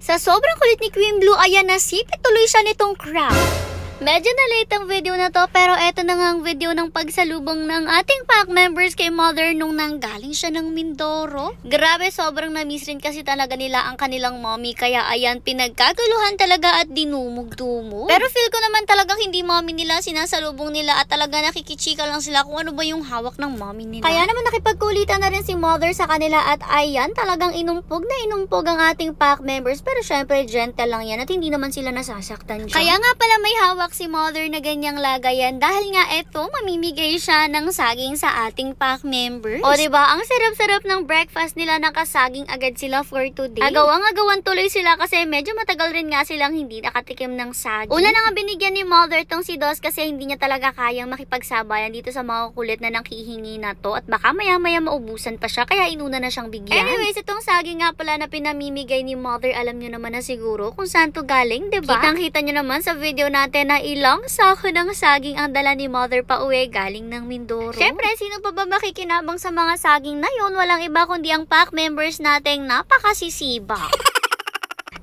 Sa sobrang kulit ni Queen Blue, ayan nasipit tuloy siya nitong crab. Medyo na-late ang video na to, pero eto na nga ang video ng pagsalubong ng ating pack members kay Mother nung nanggaling siya ng Mindoro. Grabe, sobrang na-miss rin kasi talaga nila ang kanilang mommy, kaya ayan, pinagkaguluhan talaga at dinumog-dumog. Pero feel ko naman talagang hindi mommy nila, sinasalubong nila at talaga nakikichika lang sila kung ano ba yung hawak ng mommy nila. Kaya naman nakipagkulitan na rin si Mother sa kanila at ayan, talagang inumpog ang ating pack members, pero syempre gentle lang yan at hindi naman sila nasasaktan dyan. Kaya nga pala may hawak si Mother na ganyang lagayan dahil nga eto, mamimigay siya ng saging sa ating pack members. O diba, ang sarap-sarap ng breakfast nila, nakasaging agad sila for today. Agawang-agawan tuloy sila kasi medyo matagal rin nga silang hindi nakatikim ng saging. Una na nga binigyan ni Mother tong si Dos kasi hindi niya talaga kayang makipagsabayan dito sa mga kulit na nanghihingi na to at baka maya-maya maubusan pa siya kaya inuna na siyang bigyan. Anyways, itong saging nga pala na pinamimigay ni Mother, alam nyo naman na siguro kung saan to galing, diba? Kitang-kita nyo naman sa video natin na ilang sako ng saging ang dala ni Mother pa uwi galing ng Mindoro. Syempre, sino pa ba makikinabang sa mga saging na yun? Walang iba kundi ang pack members nating napakasisiba.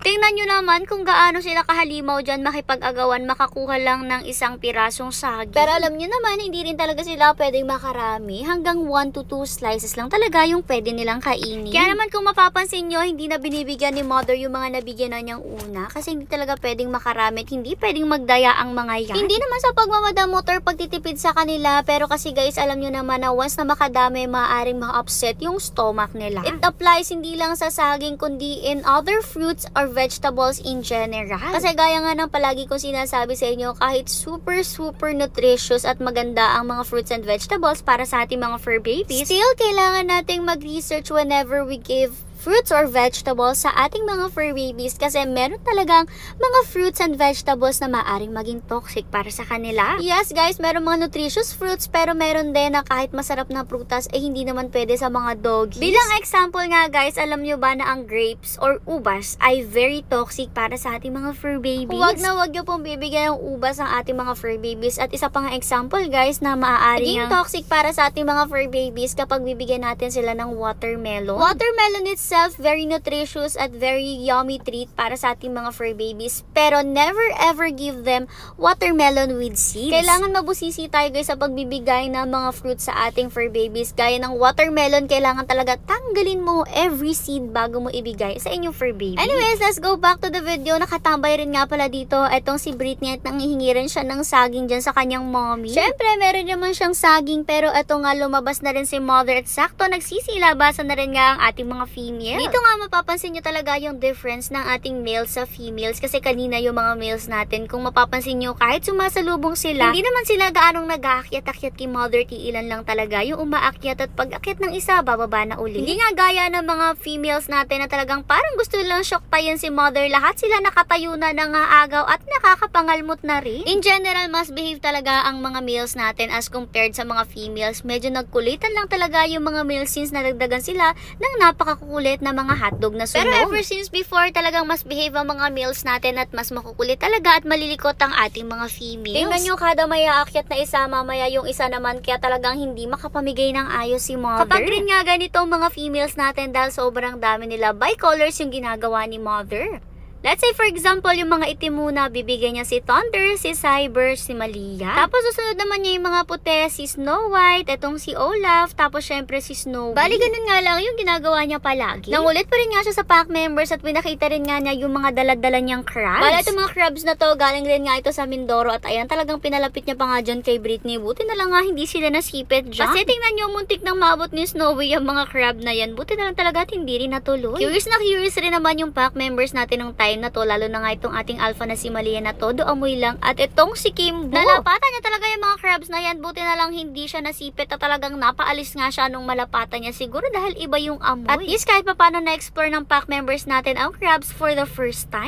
Tingnan nyo naman kung gaano sila kahalimaw dyan makipag-agawan, makakuha lang ng isang pirasong saging. Pero alam nyo naman, hindi rin talaga sila pwedeng makarami. Hanggang 1 to 2 slices lang talaga yung pwede nilang kainin. Kaya naman kung mapapansin nyo, hindi na binibigyan ni Mother yung mga nabigyan na niyang una. Kasi hindi talaga pwedeng makarami at hindi pwedeng magdaya ang mga yan. Hindi naman sa pagmamadamot or pagtitipid sa kanila. Pero kasi guys, alam nyo naman na once na makadami, maaaring ma-upset yung stomach nila. It applies hindi lang sa saging kundi in other fruits or vegetables in general. Kasi gaya nga ng palagi kong sinasabi sa inyo, kahit super nutritious at maganda ang mga fruits and vegetables para sa ating mga fur babies, still kailangan nating mag-research whenever we give fruits or vegetables sa ating mga fur babies kasi meron talagang mga fruits and vegetables na maaaring maging toxic para sa kanila. Yes guys, meron mga nutritious fruits pero meron din na kahit masarap na prutas ay hindi naman pwede sa mga doggies. Bilang example nga guys, alam nyo ba na ang grapes or ubas ay very toxic para sa ating mga fur babies? Huwag nyo pong bibigyan ng ubas ang ating mga fur babies. At isa pang example guys na maaaring toxic para sa ating mga fur babies kapag bibigyan natin sila ng watermelon. Watermelon itself very nutritious at very yummy treat para sa ating mga fur babies, pero never ever give them watermelon with seeds. Kailangan mabusisi tayo guys sa pagbibigay ng mga fruits sa ating fur babies. Gaya ng watermelon, kailangan talaga tanggalin mo every seed bago mo ibigay sa inyong fur baby. Anyways, let's go back to the video. Nakatambay rin nga pala dito etong si Britney at nanghihingi rin siya ng saging dyan sa kanyang mommy. Syempre, meron naman siyang saging pero eto nga lumabas na rin si Mother at sakto nagsisilabasan na rin nga ang ating mga female. Dito nga mapapansin nyo talaga yung difference ng ating males sa females kasi kanina yung mga males natin, kung mapapansin nyo kahit sumasalubong sila, hindi naman sila gaanong nag-aakyat-akyat kay Mother, ilan lang talaga yung umaakyat at pag-akyat ng isa, bababa na uli. Hindi nga gaya ng mga females natin na talagang parang gusto lang syoktayin si Mother, lahat sila nakatayo na, nangaagaw at nakakapangalmot na rin. In general, mas behave talaga ang mga males natin as compared sa mga females. Medyo nagkulitan lang talaga yung mga males since nadagdagan sila ng napakakukulit na mga hotdog na sunog. Pero ever since before, talagang mas behave ang mga males natin at mas makukulit talaga at malilikot ang ating mga females. Tingnan nyo, kada may aakyat na isa, mamaya yung isa naman, kaya talagang hindi makapamigay ng ayos si Mother. Kapag rin nga ganitong mga females natin dahil sobrang dami nila, bicolors yung ginagawa ni Mother. Let's say for example, yung mga itim muna, bibigyan niya si Thunder, si Cyber, si Malia. Tapos susunod naman niya yung mga puti, si Snow White, etong si Olaf, tapos syempre si Snow. Bali ganun nga lang yung ginagawa niya palagi. Nangulit pa rin nga siya sa pack members at pinakita rin nga niya yung mga daladala niyang crabs. Bali itong mga crabs na to, galing rin nga ito sa Mindoro at ayan, talagang pinalapit niya pa nga dyan kay Britney. Buti na lang nga hindi sila nasipit dyan. Kasi tingnan niyo, muntik nang maabot ni Snowy yung mga crab na yan. Buti na lang talaga at hindi rin natuloy. Curious na curious rin naman yung pack members natin ng time na to, lalo na nga itong ating alpha na si Malia na todo amoy lang, at itong si Kimbo, nalapatan niya talaga yung mga crabs na yan. Buti na lang hindi siya nasipit at talagang napaalis nga siya nung malapatan niya, siguro dahil iba yung amoy. At least kahit pa paano na-explore ng pack members natin ang crabs for the first time.